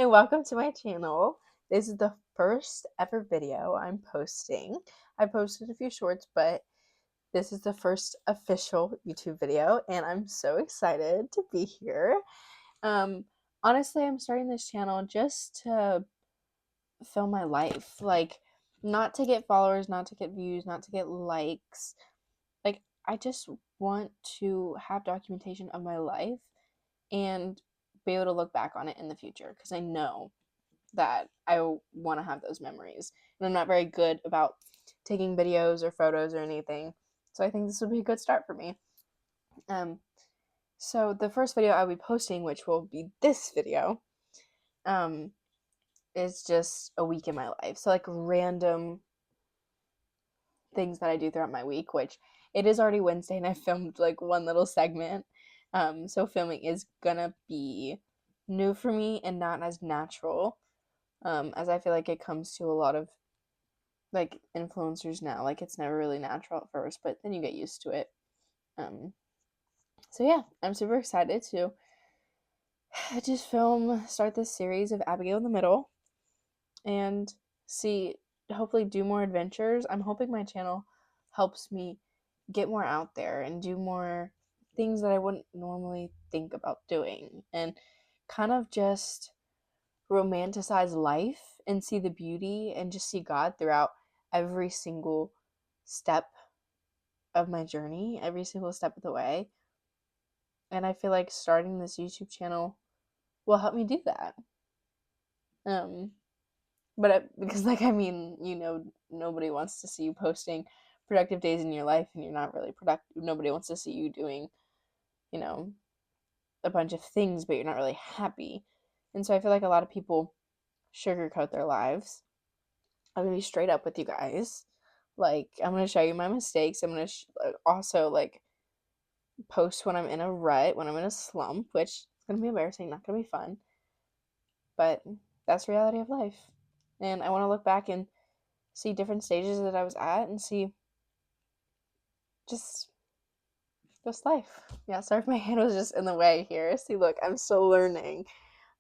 and welcome to my channel. This is the first ever video I'm posting. I posted a few shorts, but this is the first official YouTube video, and I'm so excited to be here. Um, Honestly, I'm starting this channel just to film my life. Like, not to get followers, not to get views, not to get likes. Like, I just want to have documentation of my life and be able to look back on it in the future because I know that I want to have those memories. And I'm not very good about taking videos or photos or anything. So I think this would be a good start for me. Um, so the first video I'll be posting, which will be this video, um, is just a week in my life. So like random things that I do throughout my week, which it is already Wednesday and I filmed like one little segment. So filming is gonna be new for me and not as natural. As I feel like it comes to a lot of like influencers now. Like it's never really natural at first, but then you get used to it. Um, so yeah, I'm super excited to just start this series of Abigail in the Middle, and see, hopefully do more adventures. I'm hoping my channel helps me get more out there and do more things that I wouldn't normally think about doing, and kind of just romanticize life and see the beauty and just see God throughout every single step of my journey, every single step of the way. And I feel like starting this YouTube channel will help me do that. Um, because like nobody wants to see you posting productive days in your life and you're not really productive. Nobody wants to see you doing, you know, a bunch of things, but you're not really happy. And so I feel like a lot of people sugarcoat their lives. I'm gonna be straight up with you guys. Like, I'm gonna show you my mistakes. I'm gonna also like post when I'm in a rut, when I'm in a slump, which is gonna be embarrassing, not gonna be fun. But that's the reality of life. And I want to look back and see different stages that I was at and see just life. Yeah, sorry if my hand was just in the way here. See, look, I'm still learning.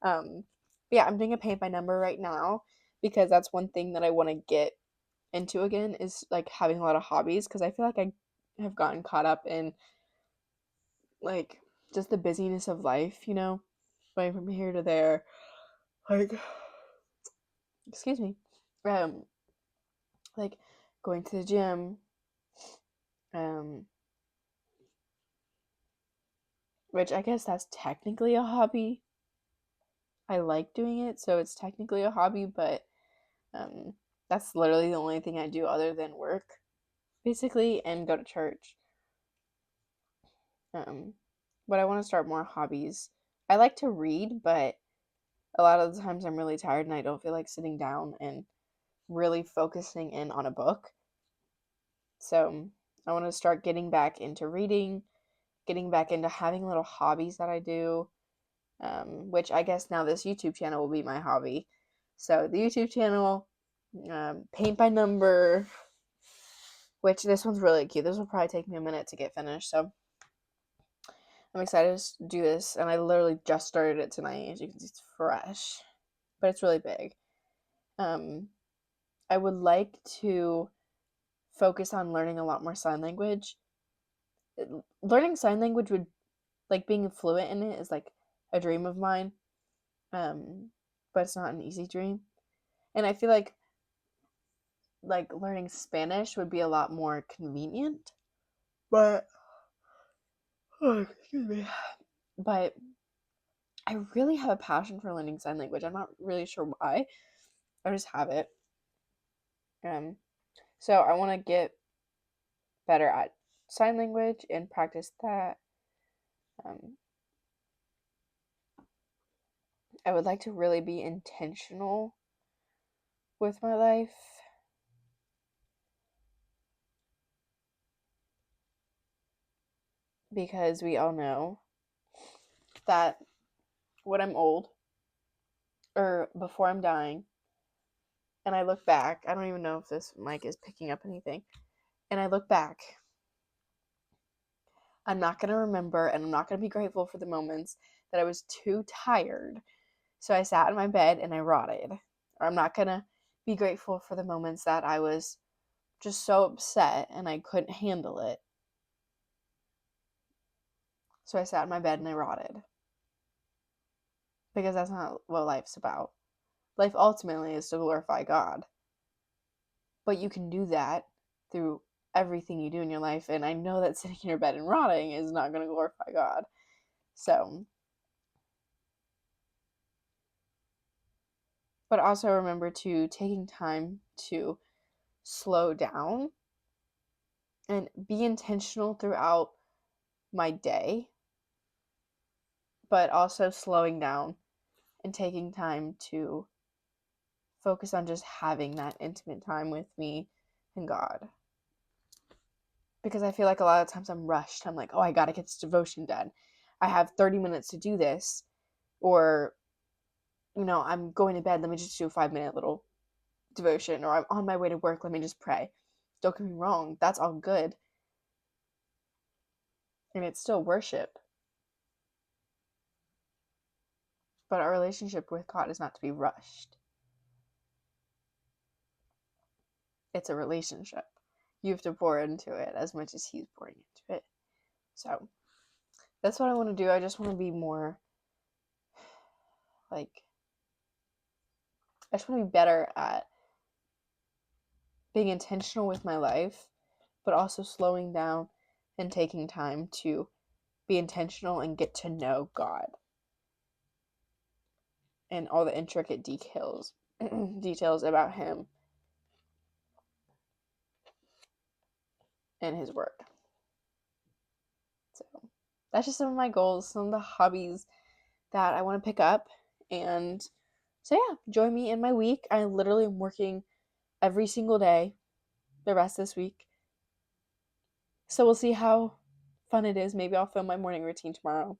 Yeah, I'm doing a paint by number right now because that's one thing that I want to get into again is like having a lot of hobbies because I feel like I have gotten caught up in like just the busyness of life, going from here to there. Like, excuse me. Um, like going to the gym, um, which I guess that's technically a hobby. I like doing it, so it's technically a hobby, but um, that's literally the only thing I do other than work, basically, and go to church. Um, but I want to start more hobbies. I like to read, but a lot of the times I'm really tired and I don't feel like sitting down and really focusing in on a book. So I want to start getting back into reading, getting back into having little hobbies that I do, which I guess now this YouTube channel will be my hobby. So the YouTube channel, paint by number, which this one's really cute. This will probably take me a minute to get finished. So I'm excited to do this, and I literally just started it tonight. As you can see, it's fresh, but it's really big. Um, I would like to focus on learning a lot more sign language. Learning sign language would like being fluent in it is like a dream of mine. Um, but it's not an easy dream. And I feel like learning Spanish would be a lot more convenient. But oh, excuse me. But I really have a passion for learning sign language. I'm not really sure why. I just have it. Um, so I want to get better at sign language and practice that. Um, I would like to really be intentional with my life because we all know that when I'm old or before I'm dying, and I look back, I don't even know if this mic is picking up anything, and I look back, I'm not going to remember and I'm not going to be grateful for the moments that I was too tired So I sat in my bed and I rotted. Or I'm not gonna be grateful for the moments that I was just so upset and I couldn't handle it. So I sat in my bed and I rotted. Because that's not what life's about. Life ultimately is to glorify God. But you can do that through everything you do in your life. And I know that sitting in your bed and rotting is not going to glorify God. So, but also remember to taking time to slow down and be intentional throughout my day, but also slowing down and taking time to focus on just having that intimate time with me and God. Because I feel like a lot of times I'm rushed. I'm like, oh, I gotta get this devotion done. I have 30 minutes to do this. Or, I'm going to bed. Let me just do a 5-minute little devotion. Or I'm on my way to work. Let me just pray. Don't get me wrong. That's all good. And it's still worship. But our relationship with God is not to be rushed. It's a relationship. You have to pour into it as much as He's pouring into it. So that's what I want to do. I just want to be more I just want to be better at being intentional with my life, but also slowing down and taking time to be intentional and get to know God and all the intricate details about Him and His Word. So that's just some of my goals, some of the hobbies that I want to pick up. And so yeah, join me in my week. I literally am working every single day the rest of this week. So we'll see how fun it is. Maybe I'll film my morning routine tomorrow.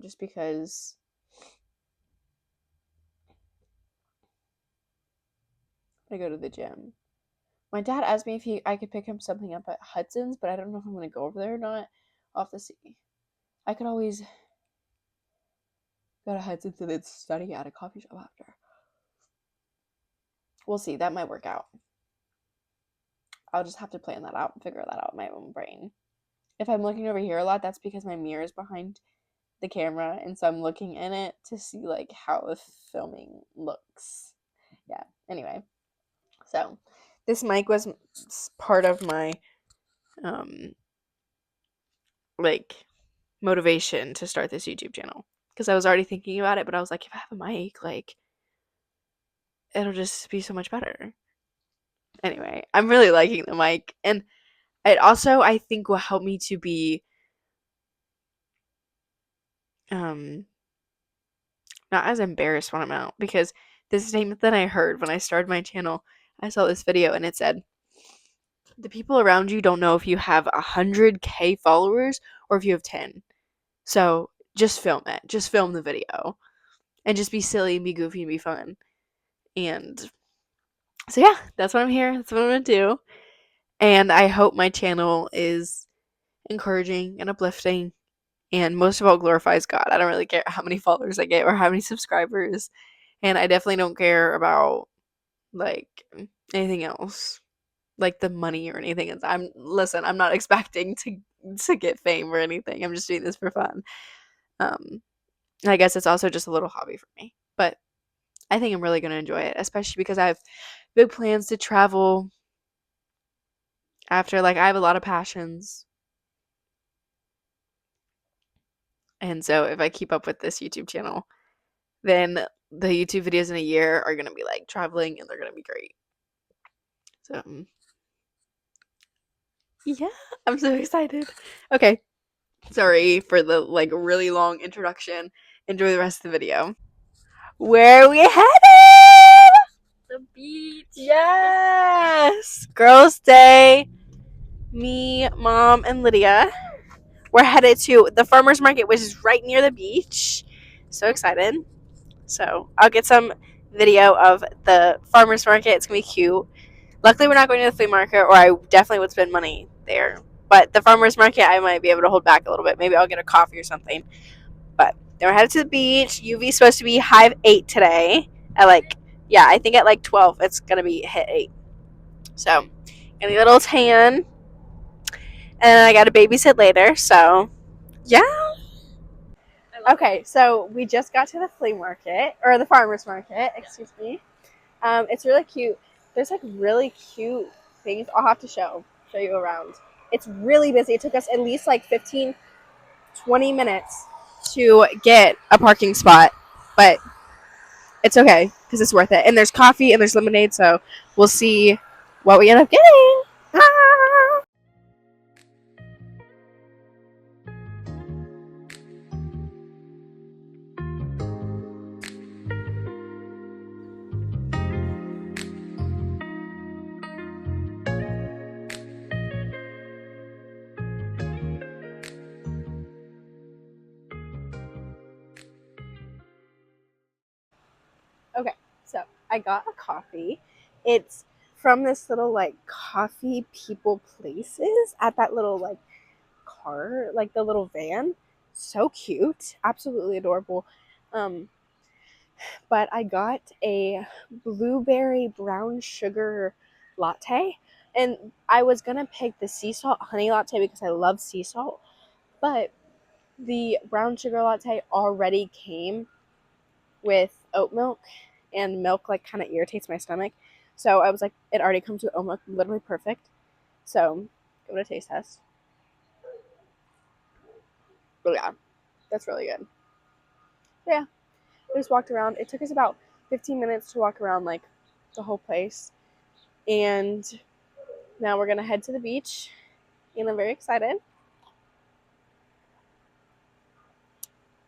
Just because I go to the gym. My dad asked me if I could pick him something up at Hudson's, but I don't know if I'm going to go over there or not. I'll have to see. I could always go to Hudson's and then study at a coffee shop after. We'll see. That might work out. I'll just have to plan that out and figure that out in my own brain. If I'm looking over here a lot, that's because my mirror is behind the camera, and so I'm looking in it to see how the filming looks. Yeah. Anyway, so this mic was part of my motivation to start this YouTube channel, because I was already thinking about it, but I was like, if I have a mic, it'll just be so much better. Anyway, I'm really liking the mic, and it also, I think, will help me to be not as embarrassed when I'm out, because this statement that I heard when I started my channel, I saw this video and it said, the people around you don't know if you have 100K followers or if you have 10. So just film it. Just film the video. And just be silly and be goofy and be fun. And so yeah, that's what I'm here. That's what I'm going to do. And I hope my channel is encouraging and uplifting, and most of all glorifies God. I don't really care how many followers I get or how many subscribers. And I definitely don't care about anything else, the money or anything. I'm not expecting to get fame or anything. I'm just doing this for fun. I guess it's also just a little hobby for me, but I think I'm really going to enjoy it, especially because I have big plans to travel after. I have a lot of passions, and so if I keep up with this YouTube channel, then the YouTube videos in a year are going to be traveling, and they're going to be great. So yeah, I'm so excited. Okay, sorry for the really long introduction. Enjoy the rest of the video. Where are we headed? The beach. Yes! Girls' Day. Me, Mom, and Lydia. We're headed to the farmer's market, which is right near the beach. So excited. So I'll get some video of the farmer's market. It's going to be cute. Luckily, we're not going to the flea market, or I definitely would spend money there. But the farmer's market, I might be able to hold back a little bit. Maybe I'll get a coffee or something. But Then we're headed to the beach. UV's supposed to be high of 8 today. At like, yeah, I think at like 12 it's gonna be hit 8. So, gonna get a little tan, and I got to babysit later. So, yeah. Okay, so we just got to the flea market or the farmers market. Excuse me. It's really cute. There's like really cute things. I'll have to show you around. It's really busy. It took us at least like 15, 20 minutes to get a parking spot, but it's okay because it's worth it. And there's coffee and there's lemonade, so we'll see what we end up getting. Ah! Okay, so I got a coffee. It's from this little like coffee people places at that little like car, like the little van. So cute, absolutely adorable. Um, but I got a blueberry brown sugar latte, and I was gonna pick the sea salt honey latte because I love sea salt, but the brown sugar latte already came with oat milk, and milk like kind of irritates my stomach. So I was like, it already comes with oat milk, literally perfect. So give it a taste test. But yeah, that's really good. Yeah, we just walked around. It took us about 15 minutes to walk around like the whole place, and now we're gonna head to the beach, and I'm very excited.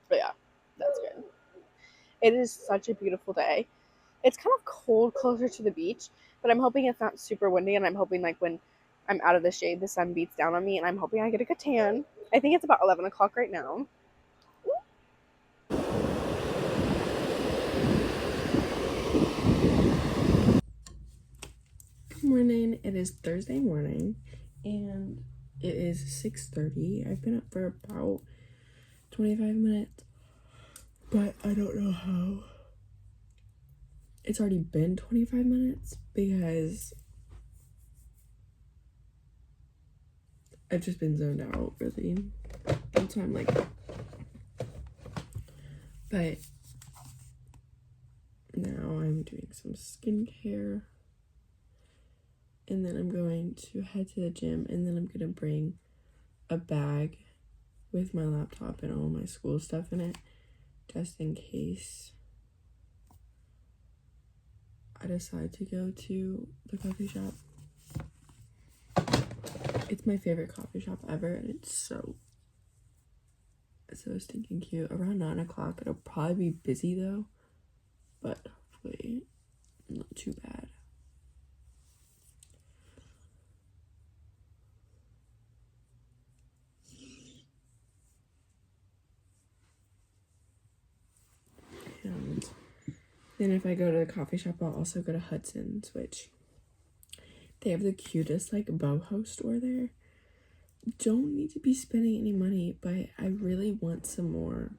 But yeah, that's good. It is such a beautiful day. It's kind of cold closer to the beach, but I'm hoping it's not super windy, and I'm hoping like when I'm out of the shade, the sun beats down on me, and I'm hoping I get a good tan. I think it's about 11 o'clock right now. Good morning. It is Thursday morning, and it is 6:30. I've been up for about 25 minutes, but I don't know how it's already been 25 minutes because I've just been zoned out, really. That's why I'm like, but now I'm doing some skincare, and then I'm going to head to the gym, and then I'm gonna bring a bag with my laptop and all my school stuff in it, just in case I decide to go to the coffee shop. It's my favorite coffee shop ever, and it's so stinking cute. Around 9 o'clock, it'll probably be busy though, but hopefully not too bad. And then if I go to the coffee shop, I'll also go to Hudson's, which they have the cutest like boho store there. Don't need to be spending any money, but I really want some more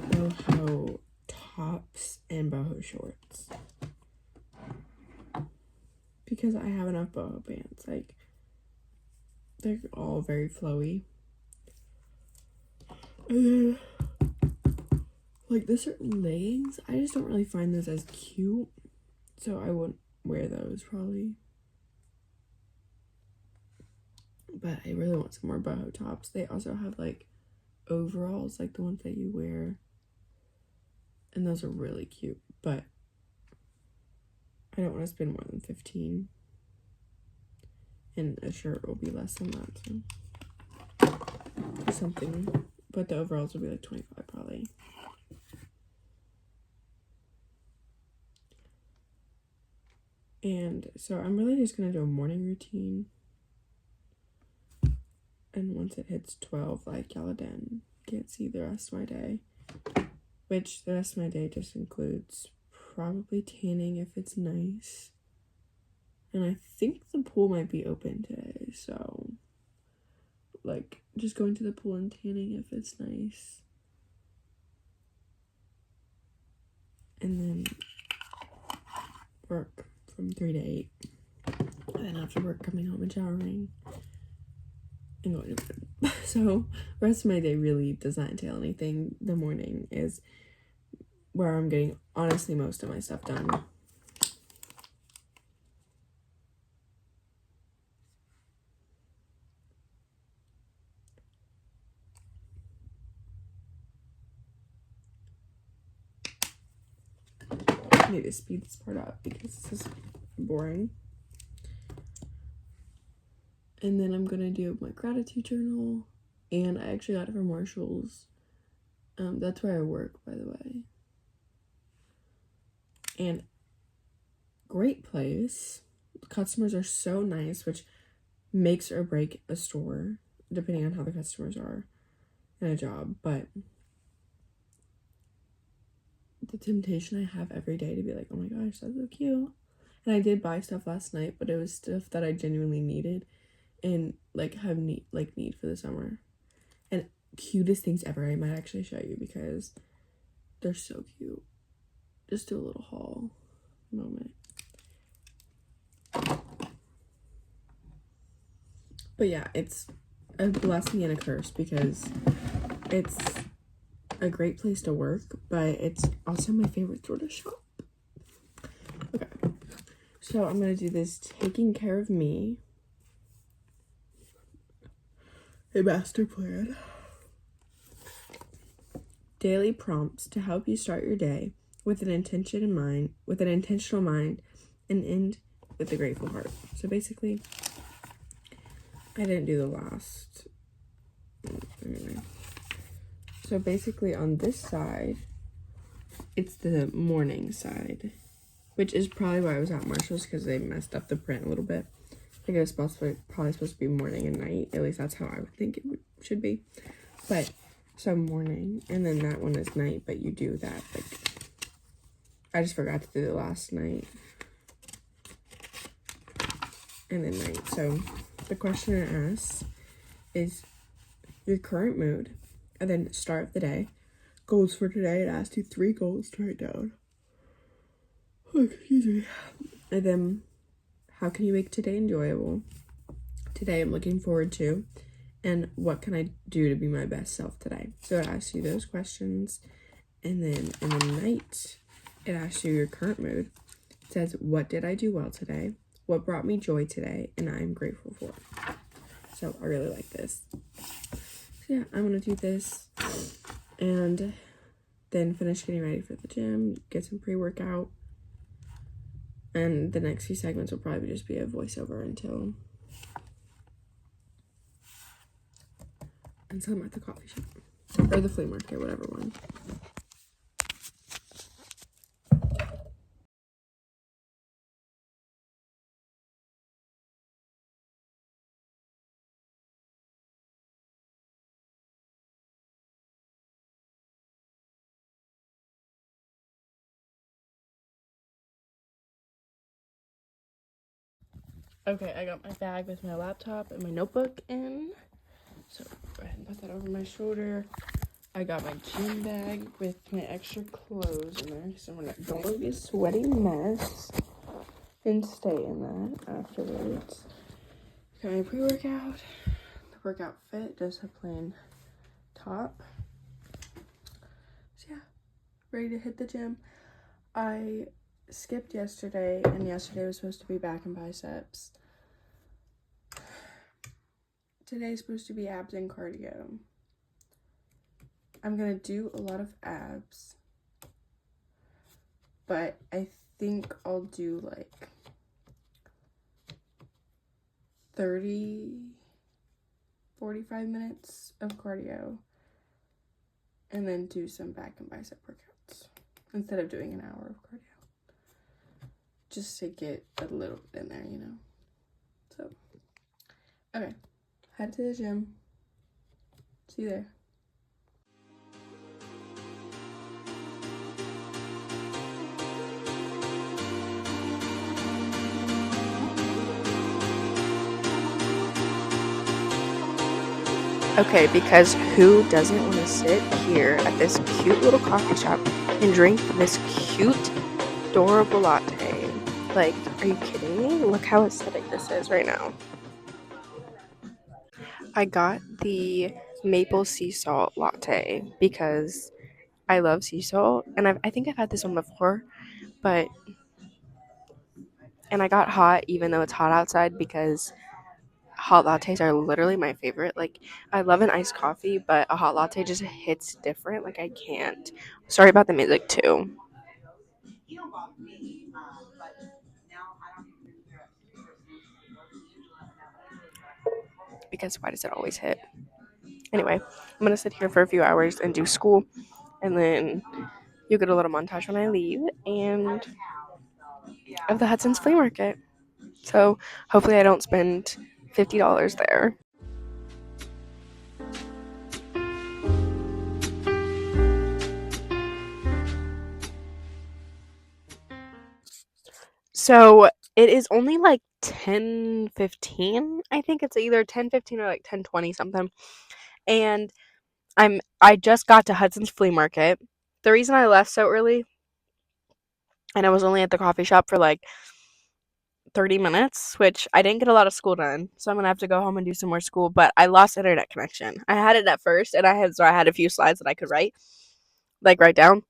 boho tops and boho shorts because I have enough boho pants. Like, they're all very flowy. And then, like, the certain leggings, I just don't really find those as cute, so I wouldn't wear those probably. But I really want some more boho tops. They also have like overalls, like the ones that you wear, and those are really cute, but I don't want to spend more than 15, and a shirt will be less than that, so something, but the overalls will be like 25 probably. And so I'm really just gonna do a morning routine, and once it hits 12, like, y'all then can't see the rest of my day, which the rest of my day just includes probably tanning if it's nice, and I think the pool might be open today, so like just going to the pool and tanning if it's nice, and then work from 3 to 8. And then after work, coming home and showering and going to bed. So the rest of my day really does not entail anything. The morning is where I'm getting, honestly, most of my stuff done. I need to speed this part up because this is boring. And then I'm gonna do my gratitude journal, and I actually got it from Marshall's. That's where I work, by the way. And great place. Customers are so nice, which makes or break a store, depending on how the customers are in a job. But the temptation I have every day to be like, oh my gosh, that's so cute. And I did buy stuff last night, but it was stuff that I genuinely needed and like have need for the summer. And cutest things ever. I might actually show you because they're so cute. Just do a little haul moment. But yeah, it's a blessing and a curse because it's a great place to work, but it's also my favorite store to shop. Okay, so I'm gonna do this taking care of me, a master plan, daily prompts to help you start your day with an intentional mind, and end with a grateful heart. So basically, I didn't do the last. Anyway. So basically on this side, it's the morning side, which is probably why I was at Marshall's because they messed up the print a little bit. I think it was probably supposed to be morning and night. At least that's how I would think it should be. But so morning, and then that one is night, but you do that like I just forgot to do it last night. And then night. So the question it asks is your current mood, and then start of the day. Goals for today. It asks you 3 goals to write down. Oh, excuse me. And then how can you make today enjoyable? Today I'm looking forward to. And what can I do to be my best self today? So it asks you those questions. And then in the night, it asks you your current mood. It says, what did I do well today? What brought me joy today? And I'm grateful for. So I really like this. So yeah, I'm going to do this. And then finish getting ready for the gym. Get some pre-workout. And the next few segments will probably just be a voiceover until I'm at the coffee shop. Or the flea market, whatever one. Okay, I got my bag with my laptop and my notebook in. So go ahead and put that over my shoulder. I got my gym bag with my extra clothes in there, so I don't want to be a sweaty mess and stay in that afterwards. Got my pre-workout. The workout fit, just a plain top. So yeah, ready to hit the gym. I skipped yesterday, and yesterday was supposed to be back and biceps. Today's supposed to be abs and cardio. I'm gonna do a lot of abs, but I think I'll do like 45 minutes of cardio and then do some back and bicep workouts instead of doing an hour of cardio, just to get a little bit in there, you know. So okay, head to the gym. See you there. Okay, because who doesn't want to sit here at this cute little coffee shop and drink this cute, adorable latte? Like, are you kidding me? Look how aesthetic this is right now. I got the maple sea salt latte because I love sea salt, and I think I've had this one before, but and I got hot even though it's hot outside because hot lattes are literally my favorite. Like, I love an iced coffee, but a hot latte just hits different. Like, I can't. Sorry about the music too. Because why does it always hit? Anyway, I'm gonna sit here for a few hours and do school, and then you'll get a little montage when I leave, and of the Hudson's Flea Market. So hopefully I don't spend $50 there. So it is only like 10:15. I think it's either 10:15 or like 10:20 something. And I just got to Hudson's Flea Market. The reason I left so early and I was only at the coffee shop for like 30 minutes, which I didn't get a lot of school done. So I'm going to have to go home and do some more school, but I lost internet connection. I had it at first and I had a few slides that I could write down.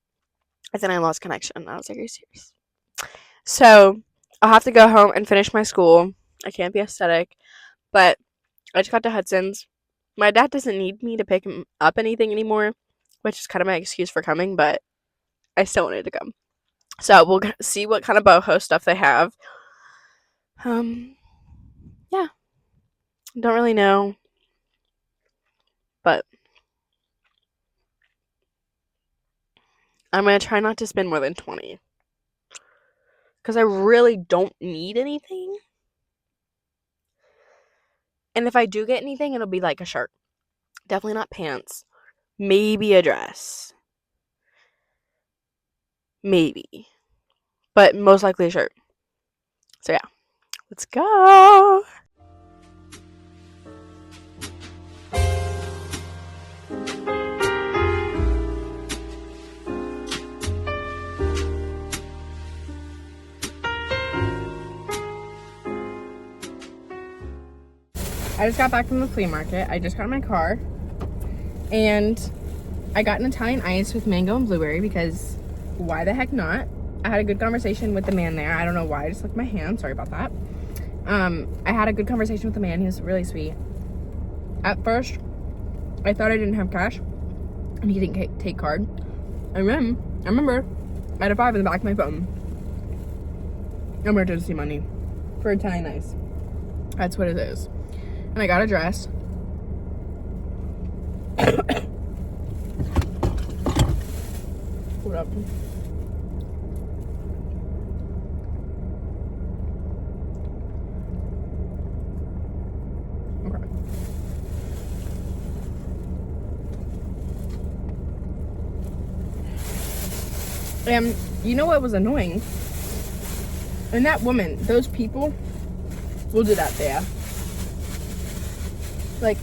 And then I lost connection. I was like, are you serious? So I'll have to go home and finish my school. I can't be aesthetic, but I just got to Hudson's. My dad doesn't need me to pick him up anything anymore, which is kind of my excuse for coming, but I still wanted to come. So we'll see what kind of boho stuff they have. Yeah. Don't really know, but I'm going to try not to spend more than 20 because I really don't need anything. And if I do get anything, it'll be like a shirt. Definitely not pants. Maybe a dress. Maybe. But most likely a shirt. So yeah. Let's go. I just got back from the flea market. I just got in my car. And I got an Italian ice with mango and blueberry because why the heck not? I had a good conversation with the man there. I don't know why. I just licked my hand. Sorry about that. I had a good conversation with the man. He was really sweet. At first, I thought I didn't have cash and he didn't take card. And then, I remember, I had a 5 in the back of my phone. Emergency money for Italian ice. That's what it is. And I got a dress. Hold up. Okay. And you know what was annoying? And that woman, those people will do that there. Like,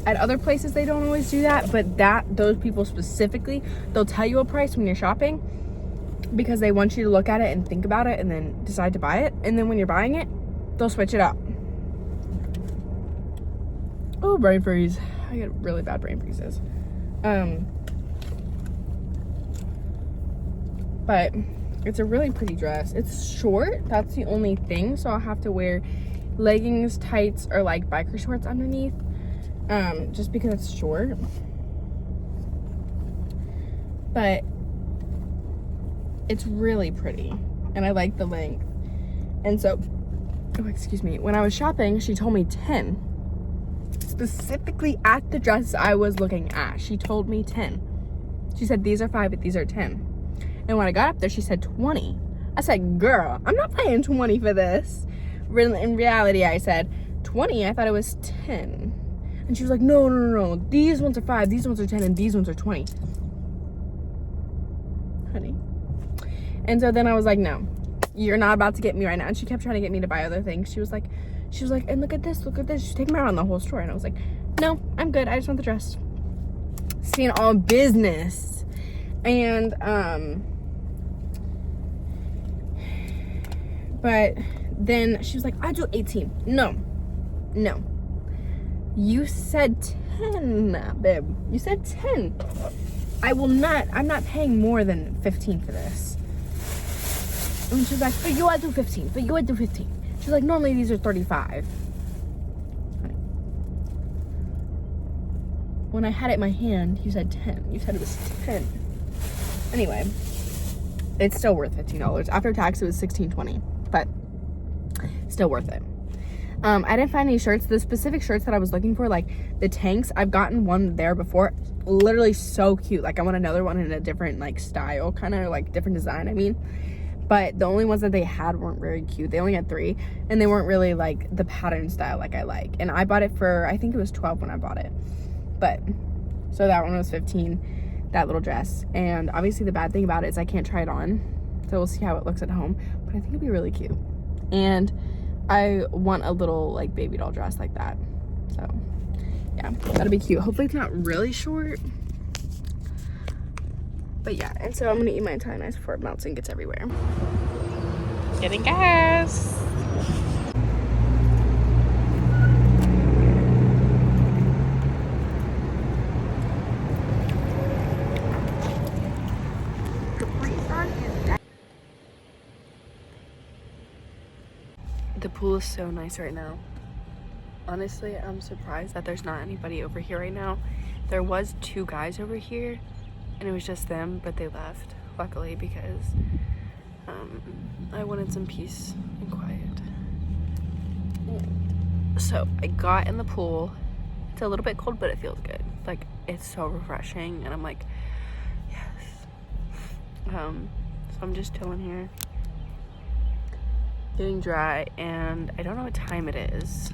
at other places they don't always do that, but those people specifically, they'll tell you a price when you're shopping because they want you to look at it and think about it and then decide to buy it. And then when you're buying it, they'll switch it up. Oh, brain freeze. I get really bad brain freezes. But it's a really pretty dress. It's short. That's the only thing. So I'll have to wear leggings, tights, or like biker shorts underneath. Just because it's short. But it's really pretty. And I like the length. And so, oh, excuse me. When I was shopping, she told me 10. Specifically at the dress I was looking at. She told me 10. She said, these are 5, but these are 10. And when I got up there, she said 20. I said, girl, I'm not paying 20 for this. In reality, I said 20. I thought it was 10. And she was like, no. These ones are 5, these ones are 10, and these ones are 20. Honey. And so then I was like, no, you're not about to get me right now. And she kept trying to get me to buy other things. She was like, and look at this. She's taking me around the whole store. And I was like, no, I'm good. I just want the dress. Staying all business. And, but then she was like, I do 18. No. You said 10, babe. You said 10. I'm not paying more than 15 for this. And she's like, but you would do 15. She's like, normally these are 35. When I had it in my hand, you said 10. You said it was 10. Anyway, it's still worth $15. After tax, it was $16.20, but still worth it. I didn't find any shirts. The specific shirts that I was looking for, like the tanks, I've gotten one there before. Literally so cute. Like I want another one in a different like style, kind of like different design, I mean. But the only ones that they had weren't very cute. They only had 3, and they weren't really like the pattern style like I like. And I bought it for, I think it was 12 when I bought it. But, so that one was 15, that little dress. And obviously the bad thing about it is I can't try it on. So we'll see how it looks at home. But I think it'll be really cute. And I want a little like baby doll dress like that. So yeah, that'll be cute. Hopefully it's not really short. But yeah, and so I'm gonna eat my Italian ice before it melts and gets everywhere. Getting gas. The pool is so nice right now. Honestly, I'm surprised that there's not anybody over here right now. There was 2 guys over here, and it was just them, but they left, luckily, because I wanted some peace and quiet. So I got in the pool. It's a little bit cold, but it feels good. Like, it's so refreshing, and I'm like, yes. So I'm just chilling here, getting dry, and I don't know what time it is.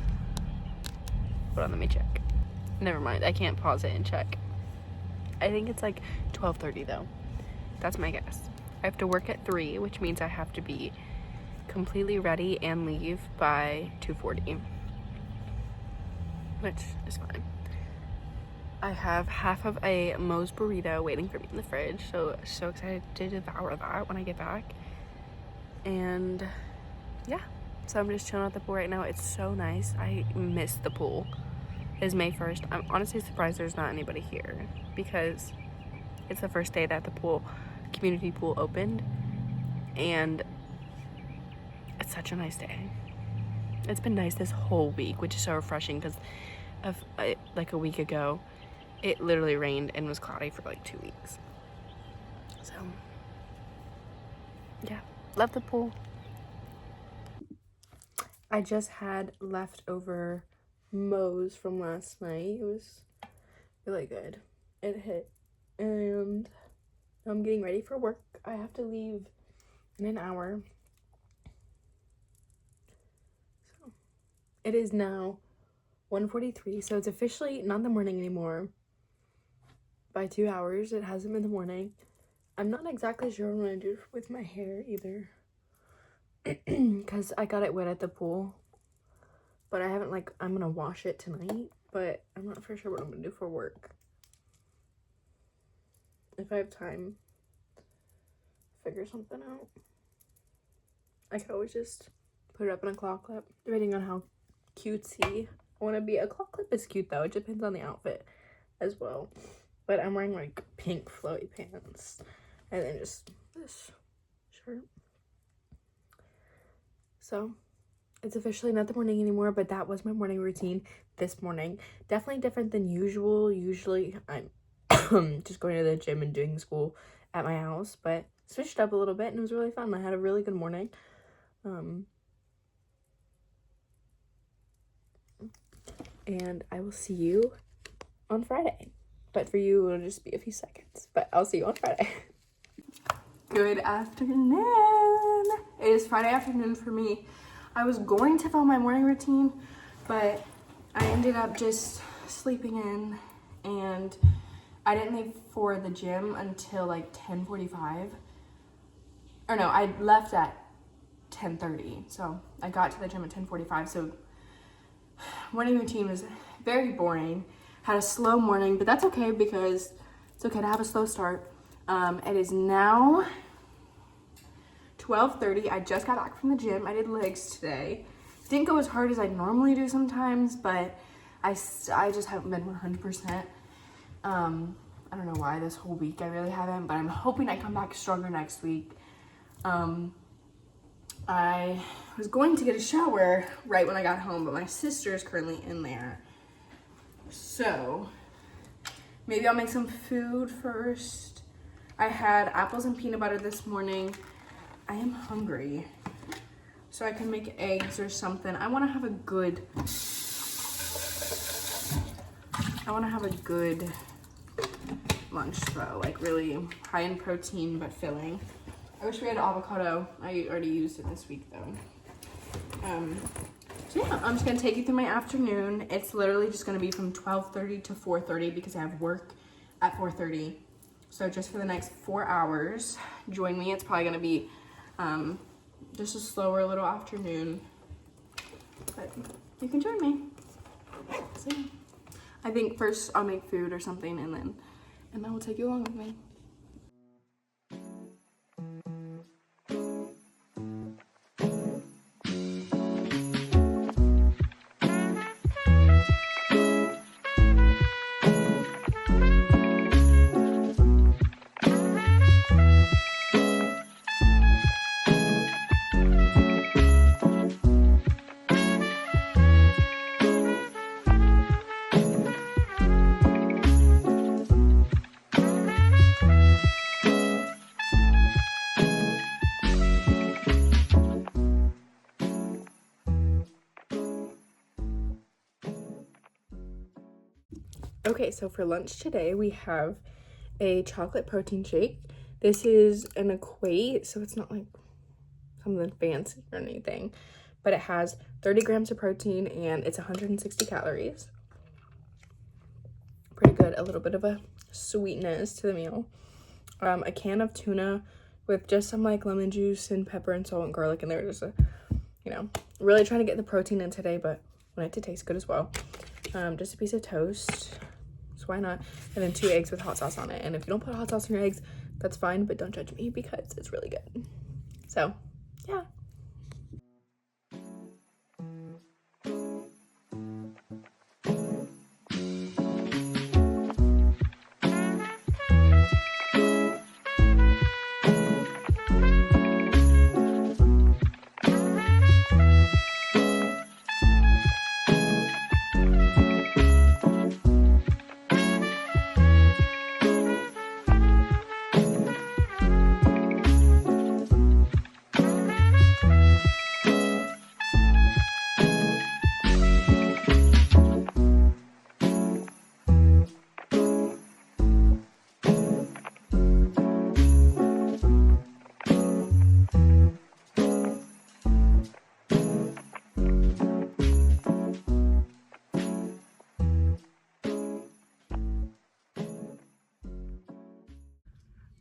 Hold on, let me check. Never mind, I can't pause it and check. I think it's like 12:30 though. That's my guess. I have to work at 3, which means I have to be completely ready and leave by 2:40, which is fine. I have half of a Moe's burrito waiting for me in the fridge, so excited to devour that when I get back. And yeah, so I'm just chilling at the pool right now. It's so nice. I miss the pool. It's May 1st. I'm honestly surprised there's not anybody here because it's the first day that the community pool opened, and it's such a nice day. It's been nice this whole week, which is so refreshing because like a week ago it literally rained and was cloudy for like 2 weeks. So yeah, love the pool. I just had leftover Moe's from last night. It was really good. It hit. And I'm getting ready for work. I have to leave in an hour. So it is now 1:43, so it's officially not the morning anymore. By 2 hours, it hasn't been the morning. I'm not exactly sure what I'm gonna do with my hair either, because I got it wet at the pool. But I haven't, like, I'm gonna wash it tonight, but I'm not for sure what I'm gonna do for work. If I have time, figure something out. I could always just put it up in a claw clip, depending on how cutesy I want to be. A claw clip is cute though. It depends on the outfit as well. But I'm wearing like pink flowy pants and then just this shirt. So it's officially not the morning anymore, but that was my morning routine this morning. Definitely different than usual. Usually I'm just going to the gym and doing school at my house, but switched up a little bit and it was really fun. I had a really good morning. And I will see you on Friday. But for you, it'll just be a few seconds. But I'll see you on Friday. Good afternoon. It is Friday afternoon for me. I was going to film my morning routine, but I ended up just sleeping in, and I didn't leave for the gym until like 10:45. Or no, I left at 10:30. So I got to the gym at 10:45. So morning routine was very boring. Had a slow morning, but that's okay because it's okay to have a slow start. It is now 12:30. I just got back from the gym. I did legs today. Didn't go as hard as I normally do sometimes, but I just haven't been 100%. I don't know why this whole week I really haven't, but I'm hoping I come back stronger next week. I was going to get a shower right when I got home, but my sister is currently in there. So maybe I'll make some food first. I had apples and peanut butter this morning. I am hungry, so I can make eggs or something. I want to have a good lunch though, like really high in protein but filling. I wish we had avocado. I already used it this week though. So yeah, I'm just gonna take you through my afternoon. It's literally just gonna be from 12:30 to 4:30 because I have work at 4:30. So just for the next 4 hours, join me. It's probably gonna be just a slower little afternoon, but you can join me. So yeah. I think first I'll make food or something and then we'll take you along with me. Okay, so for lunch today, we have a chocolate protein shake. This is an Equate, so it's not like something fancy or anything, but it has 30 grams of protein and it's 160 calories. Pretty good. A little bit of a sweetness to the meal. A can of tuna with just some like lemon juice and pepper and salt and garlic in there. Just really trying to get the protein in today, but want it to taste good as well. Just a piece of toast. So why not? And then 2 eggs with hot sauce on it. And if you don't put hot sauce in your eggs, that's fine, but don't judge me because it's really good. So, yeah.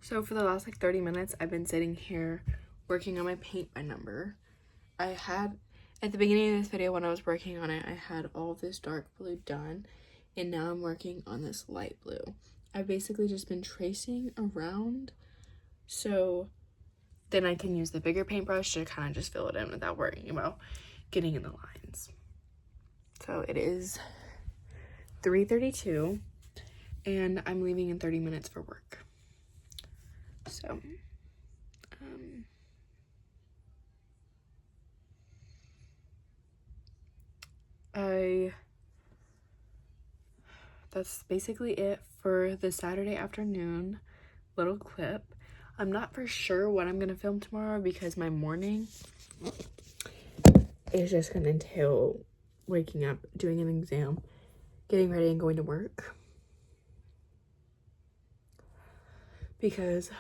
So for the last like 30 minutes, I've been sitting here working on my paint by number. I had, at the beginning of this video when I was working on it, I had all this dark blue done, and now I'm working on this light blue. I've basically just been tracing around, so then I can use the bigger paintbrush to kind of just fill it in without worrying about getting in the lines. So it is 3:32, and I'm leaving in 30 minutes for work. So, that's basically it for the Saturday afternoon little clip. I'm not for sure what I'm gonna film tomorrow because my morning is just gonna entail waking up, doing an exam, getting ready, and going to work. Because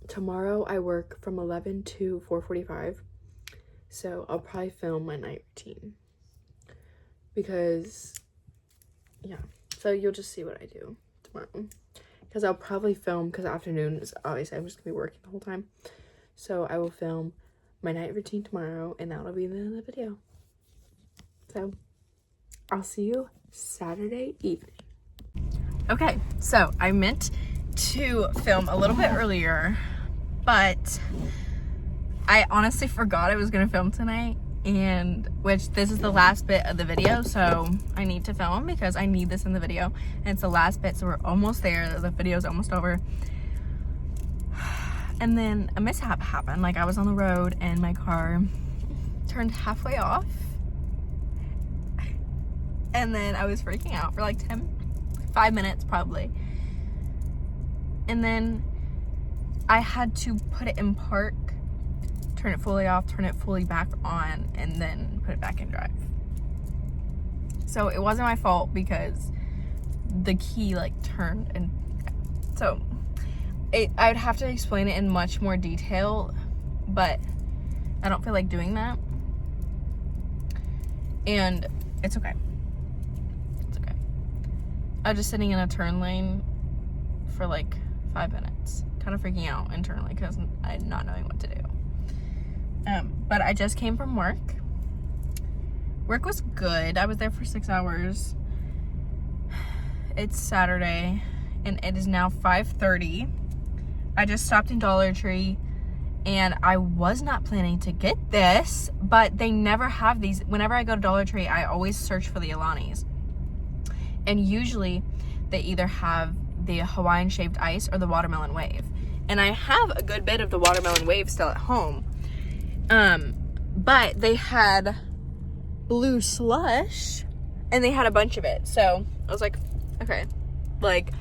tomorrow I work from 11 to 4:45, so I'll probably film my night routine. Because, yeah, so you'll just see what I do tomorrow. Because I'll probably film, because afternoon is obviously I'm just gonna be working the whole time. So I will film my night routine tomorrow, and that'll be the end of the video. So I'll see you Saturday evening. Okay, so I meant to film a little bit earlier, but I honestly forgot I was gonna film tonight, and which this is the last bit of the video, so I need to film because I need this in the video, and it's the last bit, so we're almost there. The video's almost over. And then a mishap happened. Like, I was on the road and my car turned halfway off, and then I was freaking out for like 5 minutes probably, and then I had to put it in park, turn it fully off, turn it fully back on, and then put it back in drive. So it wasn't my fault because the key like turned, and so I'd have to explain it in much more detail, but I don't feel like doing that, and it's okay. I was just sitting in a turn lane for like 5 minutes, kind of freaking out internally because I'm not knowing what to do. But I just came from work. Work was good. I was there for 6 hours. It's Saturday and it is now 5:30. I just stopped in Dollar Tree and I was not planning to get this, but they never have these. Whenever I go to Dollar Tree, I always search for the Alanis. And usually they either have the Hawaiian shaved ice or the watermelon wave. And I have a good bit of the watermelon wave still at home. But they had blue slush and they had a bunch of it. So I was like, okay, like,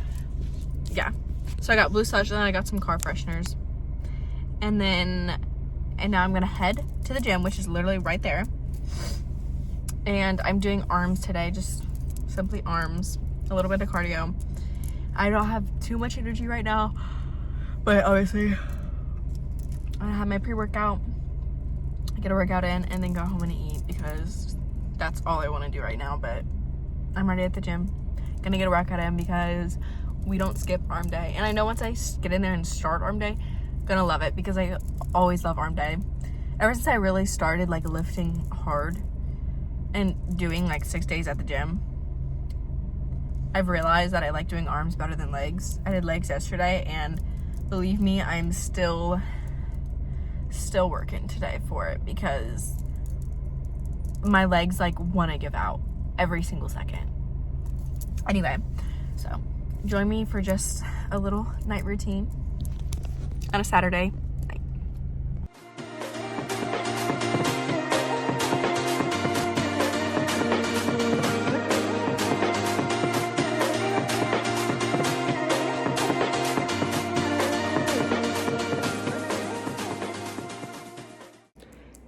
yeah. So I got blue slush and then I got some car fresheners. And now I'm gonna head to the gym, which is literally right there. And I'm doing arms today, just simply arms, a little bit of cardio. I don't have too much energy right now, but obviously I have my pre-workout, get a workout in, and then go home and eat because that's all I want to do right now. But I'm ready at the gym, gonna get a workout in because we don't skip arm day. And I know once I get in there and start arm day, I'm gonna love it because I always love arm day. Ever since I really started like lifting hard and doing like 6 days at the gym, I've realized that I like doing arms better than legs. I did legs yesterday, and believe me, I'm still working today for it because my legs like want to give out every single second. Anyway, so join me for just a little night routine on a Saturday night.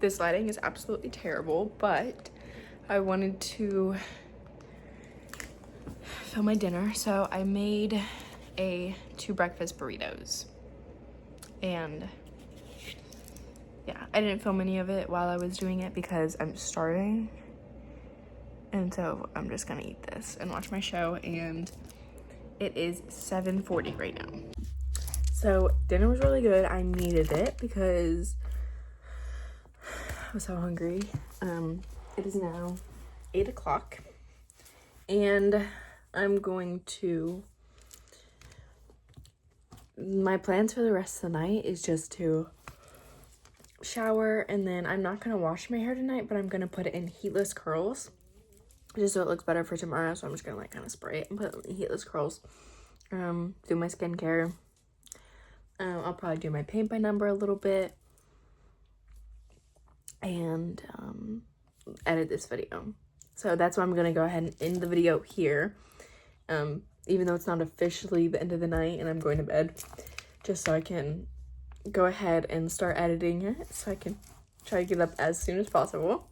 This lighting is absolutely terrible, but I wanted to film my dinner, so I made 2 breakfast burritos. And yeah, I didn't film any of it while I was doing it because I'm starting, and so I'm just gonna eat this and watch my show. And it is 7:40 right now. So dinner was really good. I needed it because I was so hungry. It is now 8 o'clock, and I'm going to, my plans for the rest of the night is just to shower, and then I'm not going to wash my hair tonight, but I'm going to put it in heatless curls just so it looks better for tomorrow. So I'm just going to like kind of spray it and put it in heatless curls. Do my skincare. I'll probably do my paint by number a little bit, and edit this video. So that's why I'm gonna go ahead and end the video here, even though it's not officially the end of the night and I'm going to bed, just so I can go ahead and start editing it so I can try to get up as soon as possible.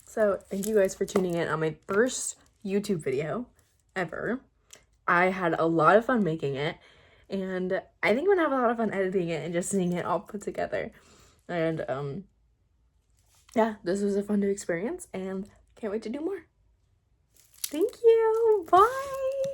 So thank you guys for tuning in on my first YouTube video ever. I had a lot of fun making it, and I think I'm gonna have a lot of fun editing it and just seeing it all put together. And yeah, this was a fun new experience and can't wait to do more. Thank you. Bye.